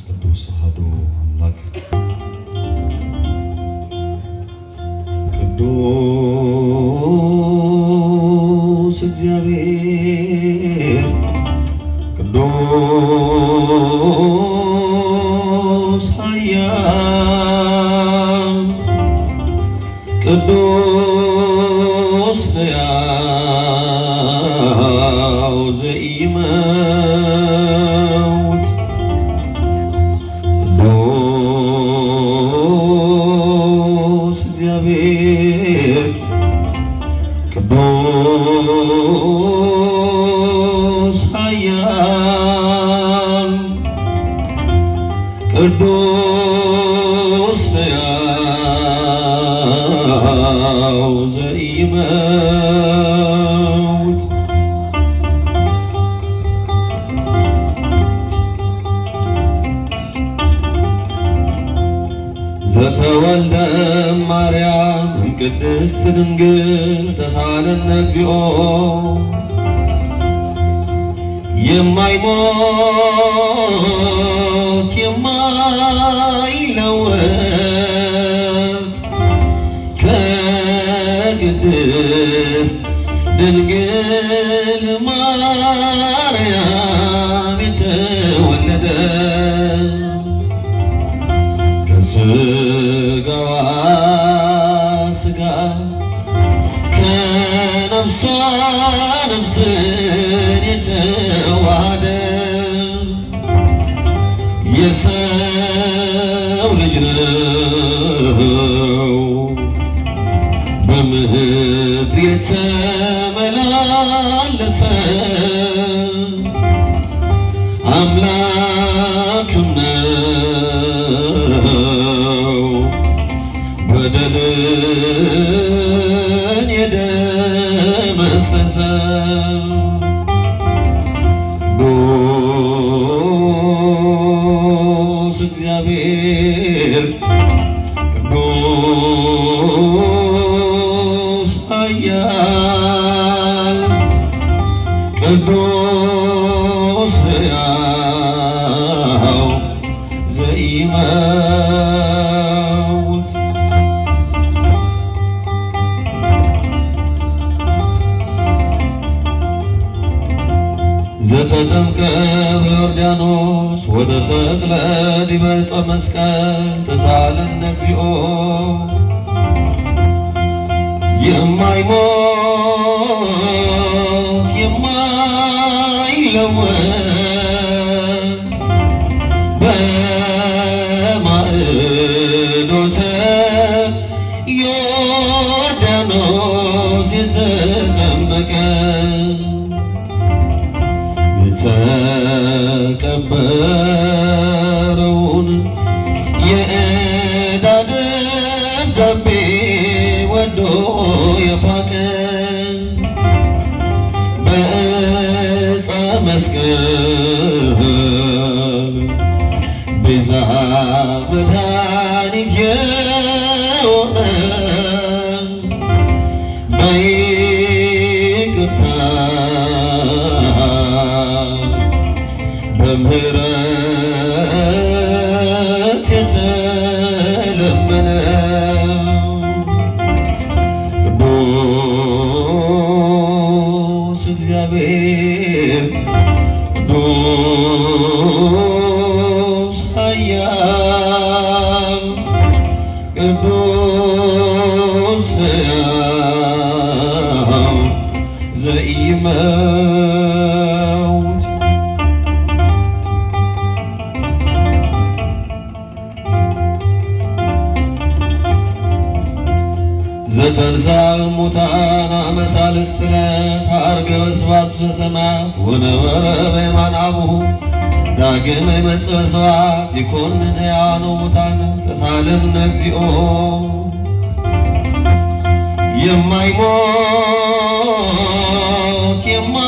ቅዱስ አሐዱ አምላክ ቅዱስ እግዚአብሔር ቅዱስ ኃያል ቅዱስ ሕያው ዘኢይመውት ቅዱስ እግዚአብሔር ቅዱስ ኃያል ቅዱስ ሕያው ዘኢይመውት ዘተወልደ ማርያም እምቅድስት ድንግል ተሳለነ እግዚኦ የማይሞት የማይለወጥ ከቅድስት ድንግል ማርያም የተወለደ ከሥጋዋ ሥጋ ከነፍሷ ነፍስን የተዋሃደ የሰው ልጅ ነው በምድር የተመላለሰ አምላክም ነው በደልን የደመሰሰ ቅዱስ እግዚአብሔር ቅዱስ ኃያል ቅዱስ ሕያው ዘኢይመውት ዘተጠምቀ በዮርዳኖስ ወተሰቅለ ዲበ ዕፀ መስቀል ተሳለነ እግዚኦ የማይሞት የማይለወጥ በማዕዶተ ዮርዳኖስ የተጠመቀ የተቀበረውን የዕዳ ደብዳቤ ወዶ የፋቀ በዕፀ መስቀል ቤዛ መድኃኒት የሆነ በይቅርታ በምህረት የተለመነ ቅዱስ እግዚአብሔር ቅዱስ ኃያል ቅዱስ ሕያው ዘኢይመውት ዘተንሥአ እሙታን አመ ሣልስት ዕለት ዐርገ ወስብሐት ዘሰማያት ወነበረ በየማነ አቡሁ ዳግመ ይመጽእ በስብሐት ይኰንን ሕያዋነ ወሙታነ ተሳለነ እግዚኦ የማይሞት የማይለወጥ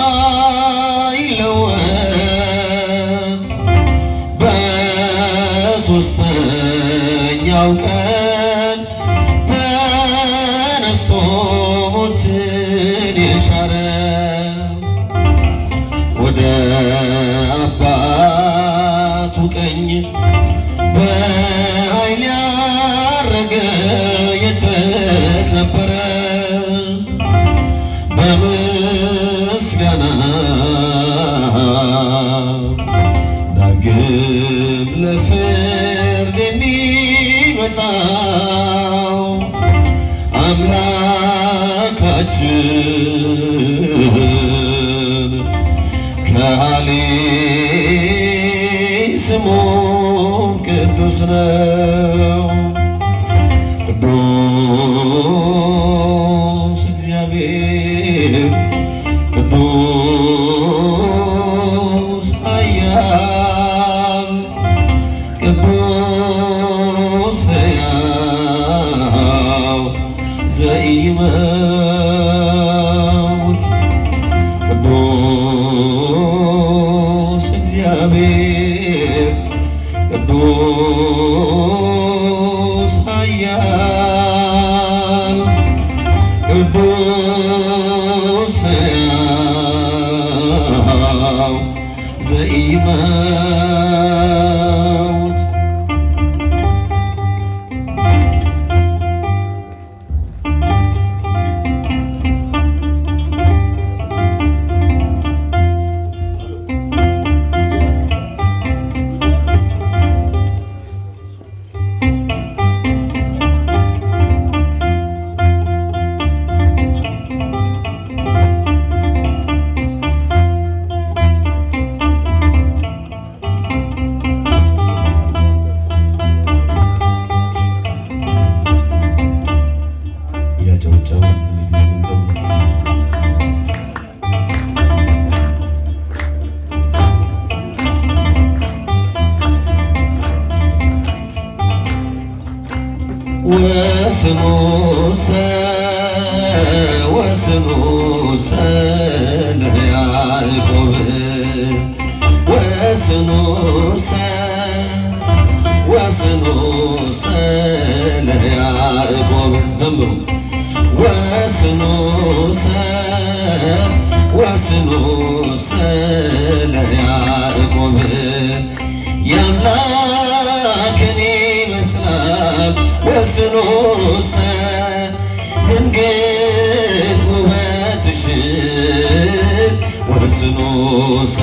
በሦስተኛው ቀን ተነስቶ ሞትን የሻረ ወደ አባቱ ቀኝ ዳግም ለፍርድ የሚመጣው አምላካችን ከሃሊ ስሙም ቅዱስ ነው። ቅዱስ እግዚአብሔር ቅዱስ ኃያል ቅዱስ ሕያው ዘኢይመውት ቅዱስ እግዚአብሔር ቅዱስ ኃያል ቅዱስ ሕያው ዘኢይመውት ወስኑሰ ለያዕቆብ ወስኑሰ ለያዕቆብ ዘምሩ ወስኑሰ ለያዕቆብ የአምላክን ይመስላል ወስኑሰ ድንግል ውበትሽ ወስኑሰ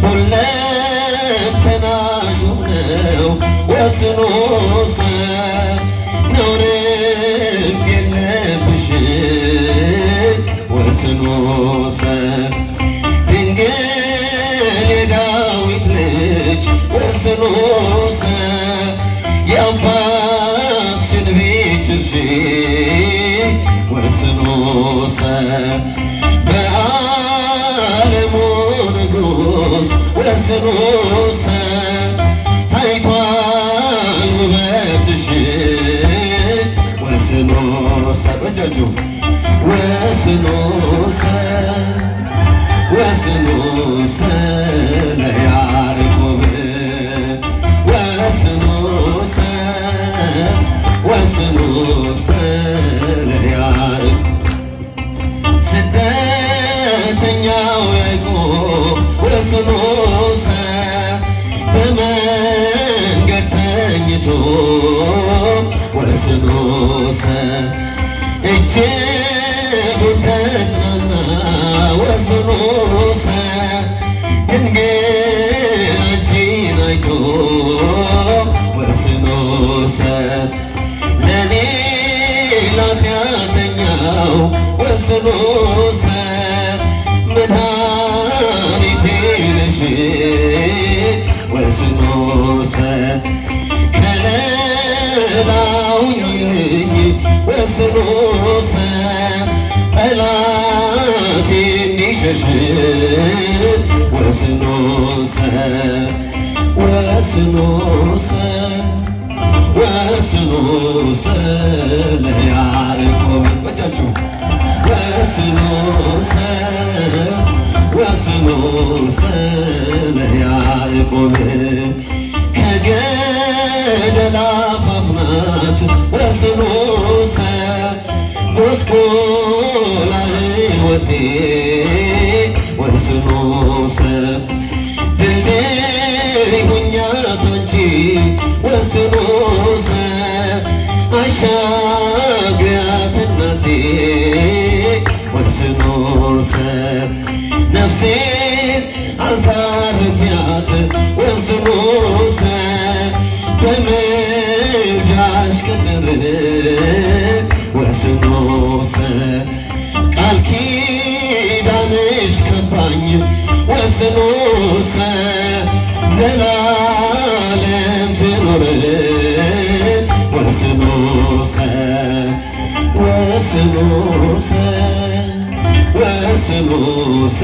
ሁለንተናሽ ውብ ነው ወስኑሰ ነውርም የለብሽ ወስኑሰ ድንግል የዳዊት ልጅ ወስኑሰ የአባትሽን ቤት ችርሽ ወስኑሰ በዓለሙ ንጉሥ ወስኑሰ ታይቷል ውበትሽ ወስኑሰ በእጃችሁ ወስኑሰ ለያዕቆብ ወስኑሰ ለያዕቆብ ስደተኛው ያዕቆብ ወስኑሰ በመንገድ ተኝቶ ወስኑሰ እጅጉን ተጽናና ወስኑሰ ድንግል አንቺን አይቶ ወስኑሰ ለኔ ለኃጢአተኛው ወስኑሰ መድኃኒቴ ነሽ ወስኑሰ ከለላ ሁኚልኝ ወስኑሰ ጠላቴ እንዲሸሽ ወስኑሰ ለያዕቆብ በእጃችሁ ወስኑሰ ለያዕቆብ ከገደል አፋፍ ናት ወስኑሰ ጎስቆላ ሕይወቴ ወስኑሰ ድልድይ ሁኛት አንቺ ወስኑሰ አሻግሪያት እናቴ ወስኑሰ ነፍሴን አሳርፊያት ወስኖሰ በምልጃሽ ቅጥር ወስኖሰ ቃል ኪዳንሽ ከባኝ ወስኖሰ ዘላለም ትኖር ወስኖሰ ወስኖሰ ወስኖሰ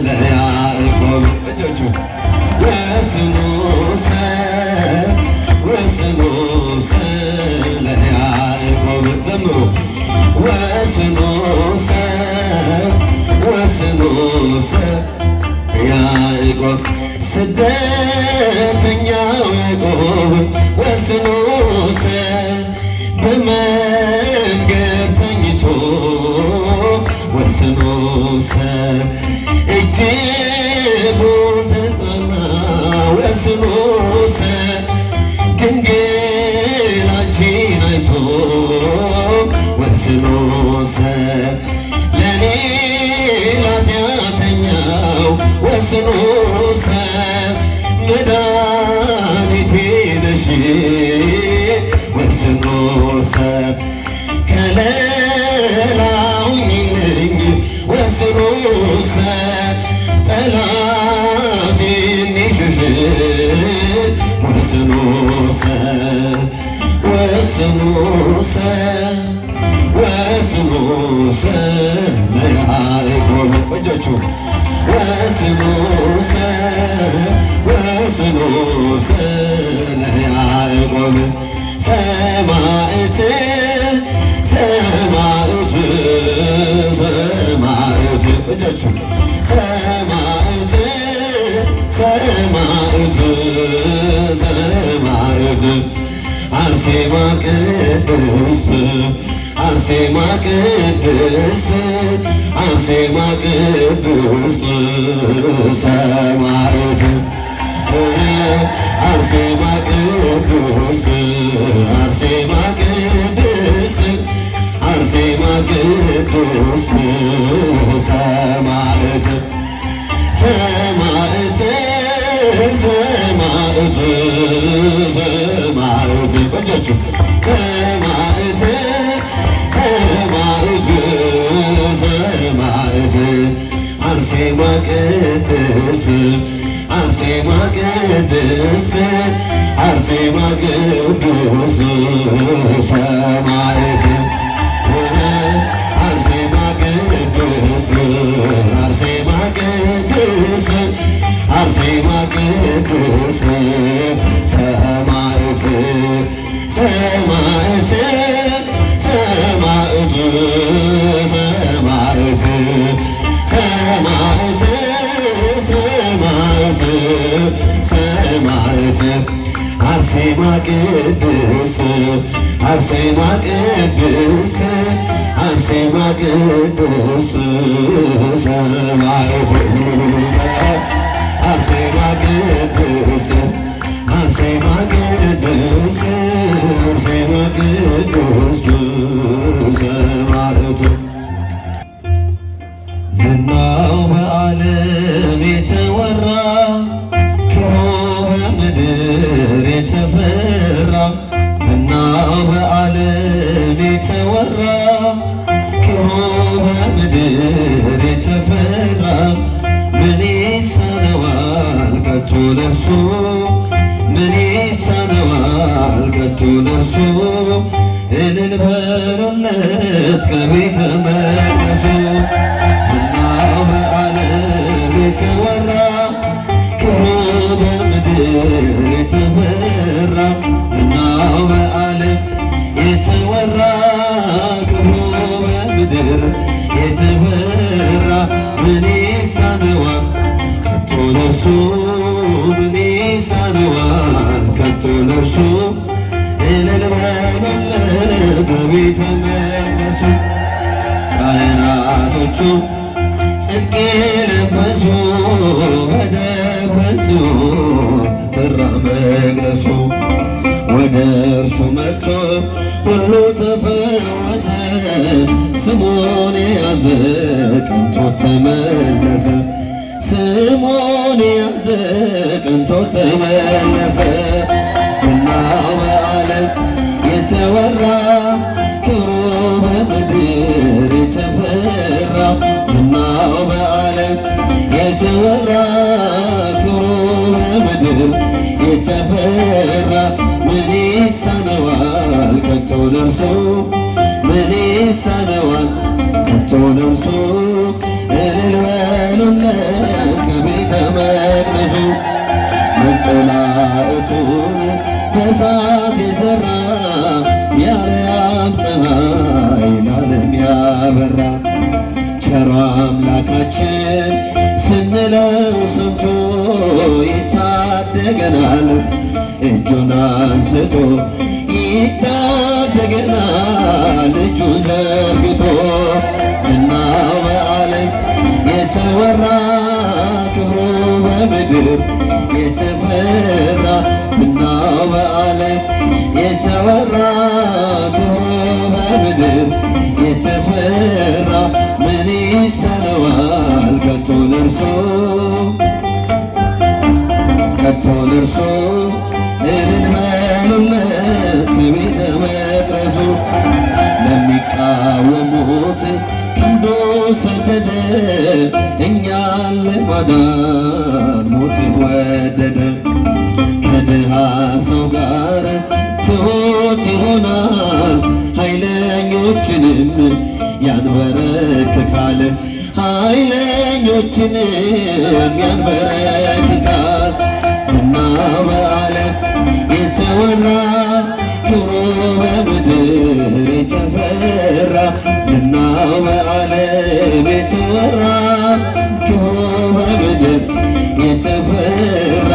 ለያዕቆብ እጆቹ ወስኖሰ ወስኖሰ ለያዕቆብ ዘምሩ ወስኖሰ ወስኖሰ ያዕቆብ ስደተኛው ያዕቆብ ወስኖሰ በመንገድ ተኝቶ ወስኖሰ እጅጉን ተጽናና ወስኖሰ ድንግል አንቺን አይቶ ወስኖሰ ለኔ ኃጢአተኛው ወስኖሰ መድኃኒቴ ነሽ ወስኖሰ ከለላ ሁኚልኝ ወስኖሰ ጠላቴን ይሽሽ ወስኖሰ ወስኖሰ ወስኖሰ ለያዕቆብ እጆቹ ወስኖሰ ወስኖሰ ለያዕቆብ ሰማዕት ሰማዕት ሰማዕት እጆቹ ሰማዕት ሰማዕት ሰማዕት አርሴማ ቅድስት አርሴማ ቅድስት አርሴማ ቅድስት ሰማዕት አርሴማ ቅድስት አርሴማ ቅድስት አርሴማ ቅድስት ሰማዕት ሰማዕት ሰማዕት ሰማዕት በእጃችሁ ሰማዕት ሰማዕት ሰማዕት አርሴማ ቅድስት አርሴማ ቅድስት አርሴማ ቅድስት ሰማዕት አርሴማ ቅድስት አርሴማ ቅድስት አርሴማ ቅድስት ሰማዕት ሰማዕት ሰማዕት ሰማዕት ሰማዕት ሰማዕት ሰማዕት አርሴማ ቅድስት አርሴማ ቅድስት አርሴማ ቅድስት ሰማዕት አርሴማ ቅድስት አርሴማ ቅድስት አርሴማ ቅድስት ሰማዕት ዝናው በዓለም የተወራ ክብሩ በምድር የተፈራ ዝናው በዓለም የተወራ ክብሩ በምድር የተፈራ ምን ይሳነዋል ከቶ ለእርሱ ምን ይሳነዋል ከቶ ለእርሱ እልል በሉለት ከቤተ መቅደሱ ዝናው በዓለም የተወራ ክብሩ በምድር የተፈራ ዝናው በዓለም የተወራ ክብሩ በምድር የተፈራ ምን ይሳነዋል ከቶ ለእርሱ ምን ይሳነዋል ከቶ ለእርሱ እልል በሉለት በቤተ መቅደሱ ካህናቶቹ ጽድቅ የለበሱ በደብረ ጽዮን በራ መቅደሱ ወደ እርሱ መጥቶ ሁሉ ተፈወሰ ስሙን የያዘ ቀንቶ ተመለሰ ስሙን ያዘ ቀንቶ ተመለሰ። ዝናው በዓለም የተወራ ክብሩ በምድር የተፈራ ዝናው በዓለም የተወራ ክብሩ በምድር የተፈራ ምን ይሳነዋል ከቶ ለእርሱ ምን ይሳነዋል ከቶ ለእርሱ እልል በሉለት ከቤተ መቅደሱ መጦላእቱን በእሳት የሠራ የአርያም ፀሐይ ለዓለም ያበራ ቸሮ አምላካችን ስንለው ሰምቶ ይታደገናል እጁን አንስቶ ይታደገናል እጁን ዘርግቶ ዝናው በዓለም የተወራ ክብሩ በምድር የተፈራ ዝናው በዓለም የተወራ ክብሩ በምድር የተፈራ ምን ይሳነዋል ከቶ ለእርሱ ከቶ ለእርሱ እልል በሉለት ከቤተ መቅደሱ ለሚቃወሙት ክንዱ ሰደደ እኛን ለማዳን ሞትን ወደደ። ከድሃ ሰው ጋር ትሑት ይሆናል ኃይለኞችንም ያንበረክካል ኃይለኞችንም ያንበረክካል ዝናው በዓለም የተወራ ክብሩ በምድር የተፈራ ዝናው በዓለም የተወራ ክብሩ በምድር የተፈራ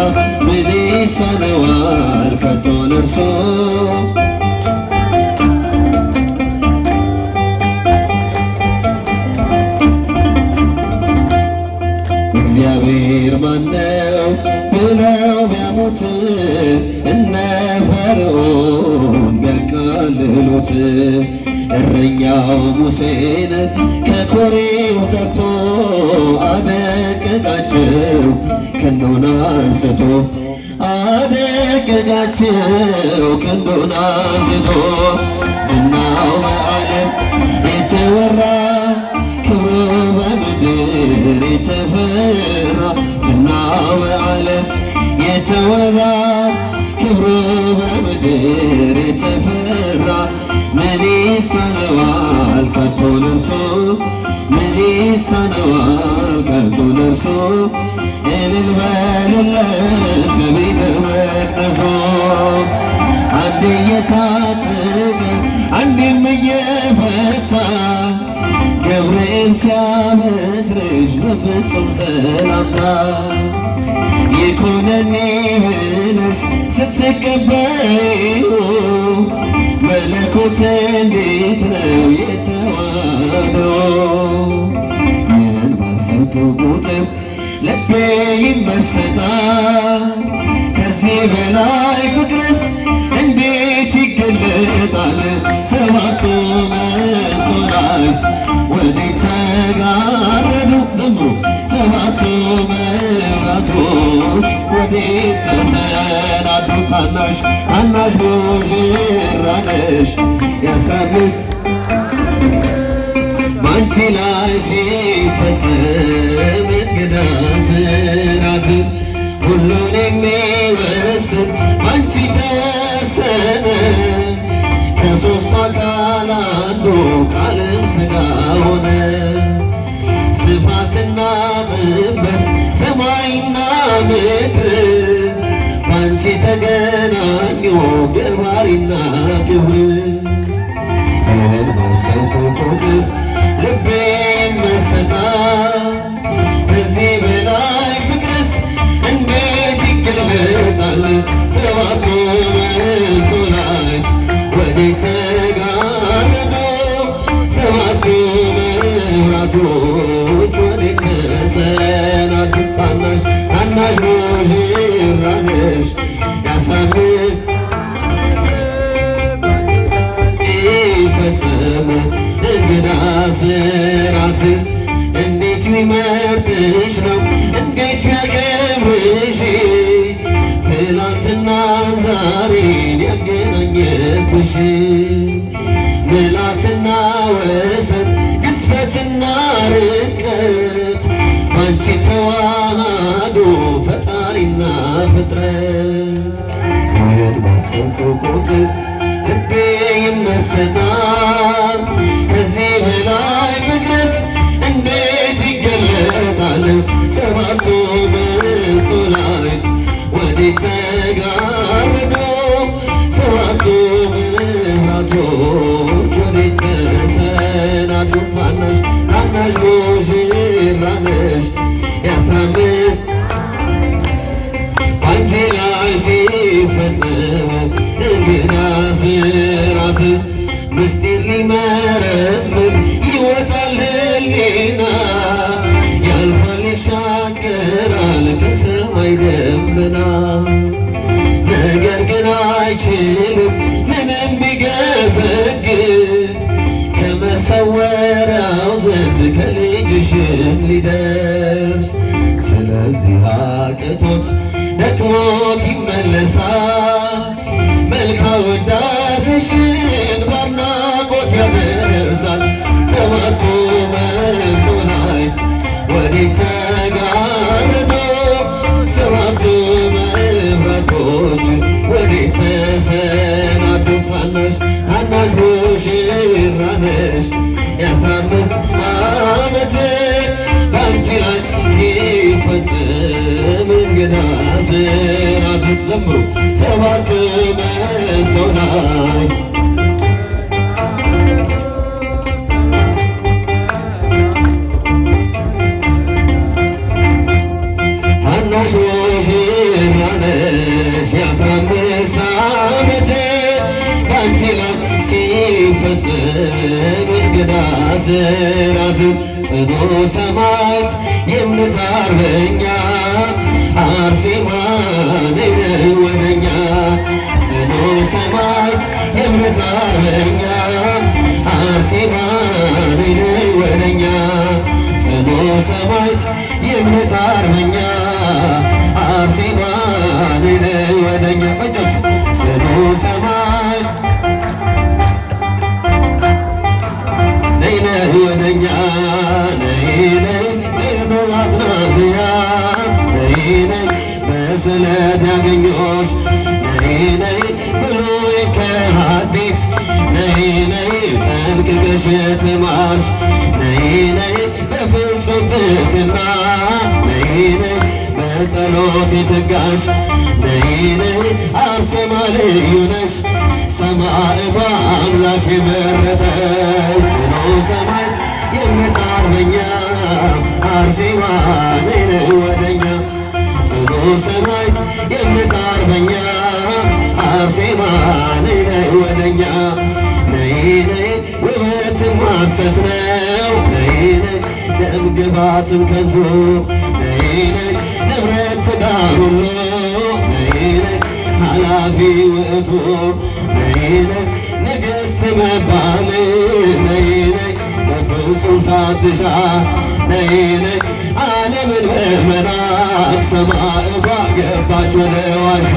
ምን ይሳነዋል ከቶ ለእርሱ እግዚአብሔር ማነው ብለው ቢያሙት እነ ፈርዖን ቢያቃልሉት እረኛው ሙሴን ከኮሬብ ጠርቶ አደቀቃቸው ክንዱን አንስቶ አደቀቃቸው ክንዱን አንስቶ ዝናው በዓለም የተወራ ክብሩ በምድር የተፈራ ዝናው በዓለም የተወራ ክብሩ በምድር የተፈራ ምን ይሳነዋል ከቶ ለእርሱ ምን ይሳነዋል ከቶ ለእርሱ እልል በሉለት ከቤተ መቅደሱ አንዴ እየታጠቀ አንዴም እየፈታ ገብርኤል ሲያበስርሽ በፍጹም ሰላምታ ይኩነኒ ብለሽ ስትቀበይው መለኮት እንዴት ነው የተዋሃደው ይህን ባሰብከው ቁጥር ልቤ ይመሰጣል ከዚህ በላይ ፍቅርስ እንዴት ይገለጣል ሰባቱ መላእክት ወዴት ተጋረዱ ዘምሩ ሰባቱ መብራቶች ወዴት ተሰናዱ ታናሽ ታናሽ ሙሽራ ነሽ የ15 ባንቺ ላይ ሲፈጸም እንግዳ ስራት ሁሉን የሚወስን ባንቺ ተወሰነ ከሦስቱ አካል አንዱ ቃልም ሥጋ ሆነ ስፋትና ጥበት ሰማይና ምድር ባንቺ ተገናኙ ገባሪና ክብር ይህን ባሰብኩ ቁጥር ልቤ ይመሰጣል ከዚህ በላይ ፍቅርስ እንዴት ይገለጣል ሰባቱ መላእክት ወዴት ተጋረዱ ሰባቱ መብራቶች ወዴት ተሰናዱ ታናሽ ታናሽ ሙሽራ ነሽ የ15 ሲፈጸም እንግዳ ስራት እንዴት ቢመርጥሽ ነው ዛሬን ያገናኘብሽ ምልአትና ወሰን ግዝፈትና ርቀት ባንቺ ተዋህዶ ፈጣሪና ፍጥረት ይህን ባሰብኩ ቁጥር ልቤ ይመሰጣል። ከዚህ በላይ ፍቅርስ እንዴት ይገለጣል? ሰባቱ መላእክት ወዴት ተጋረዱ? ሰባቱ መብራቶች ወዴት ተሰናዱ? ታናሽ ሙሽራ ነሽ የ15 ባንቺ ላይ ሲፈጸም እንግዳ ስራት ምስጢር ሊመረምር ይወጣል ሕሊና ያልፋል ይሻገራል ከሰማይ ደመና ነገር ግን አይችልም ምንም ቢገሰግስ ከመሰወሪያው ዘንድ ከልጅሽም ሊደርስ ስለዚህ አቅቶት ደክሞት ይመለሳል መልካ ውዳሴሽን ባድናቆት ያደርሳል ሰባቱ መላእክት ወዴት ተጋረዱ? ሰባቱ መብራቶች ወዴት ተሰናዱ? ታናሽ ሙሽራ ነሽ የ15 ዓመት ባንቺ ላይ ሲፈጸም እንግዳ ስራት ዘምሩ ሰባት መቶናይ ታናሽ ሙሽራ ነሽ የ15 ዓመት ባንቺ ላይ ሲፈጸም እንግዳ ስራት ጽኑ ሰማዕት የእምነት አርበኛ አርሴማ ነይ ወደኛ ጽኑ ሰማዕት የእምነት አርበኛ አርሴማ ነይ ወደኛ ጽኑ ሰማዕት የእምነት አርበኛ አርሴማ ነይ ወደኛ በእጆች ጽኑ ሰማዕት ነይ ወደኛ አጥናትያ ነይ በስለት ያገኘሽ ነይ ብሉይ ከሐዲስ ነይ ጠንቅቀሽ የተማርሽ ነይ በፍጹም ትሕትና ነይ በጸሎት የተጋሽ ነይ አርሴማ ልዩ ነሽ ሰማዕቷ አምላክ የመረጠሽ ጽኑ ሰማዕት የእምነት አርበኛ አርሴማ ነይ ወደኛ ጽኑ ሰማዕት የእምነት አርበኛ አርሴማ ነይ ወደኛ ነይ ውበትም ሐሰት ነው ነይ ደም ግባትም ከንቱ ነይ ንብረት ትዳር ሁሉ ነይ ኃላፊ ውእቱ ነይ ንግሥት መባል ነይ በፍጹም ሳትሻ ነይ ዓለምን በመናቅ ሰማዕቷ ገባች ወደ ዋሻ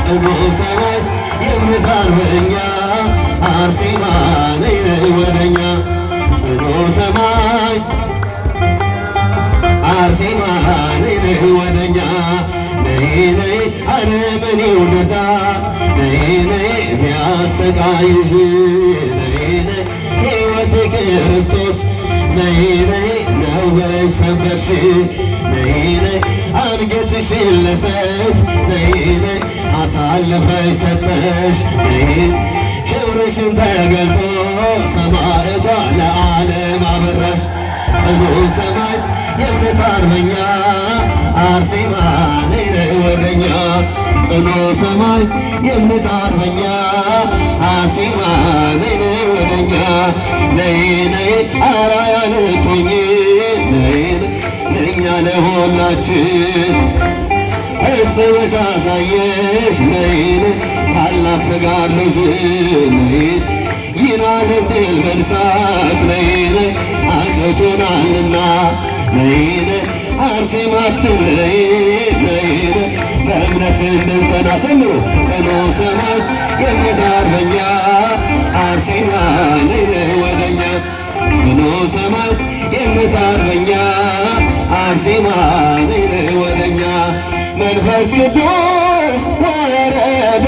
ጽኑ ሰማዕት የእምነት አርበኛ አርሴማ ነይ ወደኛ ጽኑ ሰማዕት አርሴማ ነይ ወደኛ ነይ አረመኔው ነዳ ነይ ቢያሰቃይሽ ነይ ሕይወት ክርስቶስ ነይ ነው በሽ ሰበርሽ ነይ አንገትሽን ለሰይፍ ነይ አሳልፈሽ ሰጠሽ ነይ ክብርሽን ተገልጦ ሰማዕቷ ለዓለም አበራሽ ጽኑ ሰማዕት የእምነት አርበኛ አርሴማ ነይ ወደኛ ጽኑ ሰማዕት የእምነት አርበኛ አርሴማ ነይ ወደኛ ነይ አርአያ ልትሆኚ ነይ ለእኛ ለሁላችን ፈጽመሽ አሳየሽ ነይ ታላቅ ተጋድሎሽን ነይ ይህን ዓለም ድል መንሳት ነይ አቅቶናልና ነይ አርሴማ አትለይ ነይ በእምነት በእምነት እንድንጸና ዘምሩ ጽኑ ሰማዕት የሞት አርበኛ አርሴማ ነይ ወደኛ ጽኑ ሰማዕት የሞት አርበኛ አርሴማ ነይ ወደኛ መንፈስ ቅዱስ ወረደ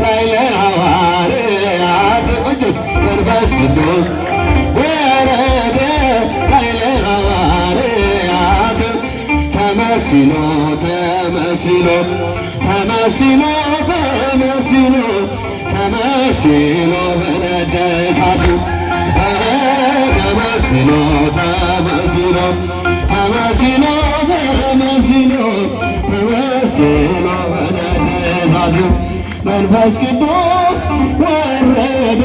ላዕለ ሐዋርያት እጅግ መንፈስ ቅዱስ ወረደ ላዕለ ሐዋርያት ተመስሎ ተመስሎ ተመስሎ ተመስሎ ተመስሎ በነደ እሳቱ ተመስሎ ተመስሎ ተመስሎ ተመስሎ ተመስሎ በነደ እሳቱ መንፈስ ቅዱስ ወረደ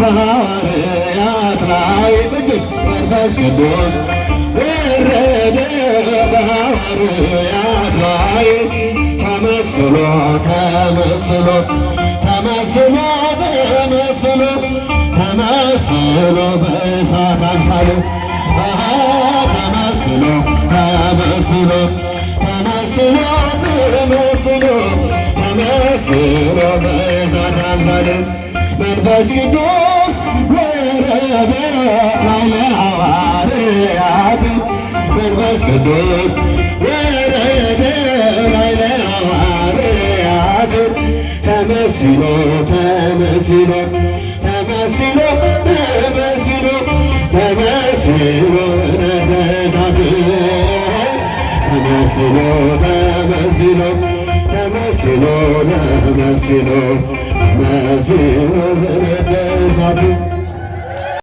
በሐዋርያት ላይ እጅግ መንፈስ ቅዱስ ወረደ በሐዋርያት ላይ ተመስሎ ተመስሎ ተመስሎ ተመስሎ ተመስሎ በእሳት አምሳሉ ተመስሎ ተመስሎ ተመስሎ ተመስሎ ተመስሎ በእሳት አምሳሉ መንፈስ ቅዱስ ወረደ ላዕለ ሐዋርያት መንፈስ ቅዱስ ወረደ ላዕለ ሐዋርያት ተመስሎ ተመስሎ ተመስሎ ተመስሎ ተመስሎ በነደ እሳት ተመስሎ ተመስሎ ተመስሎ ተመስሎ ተመስሎ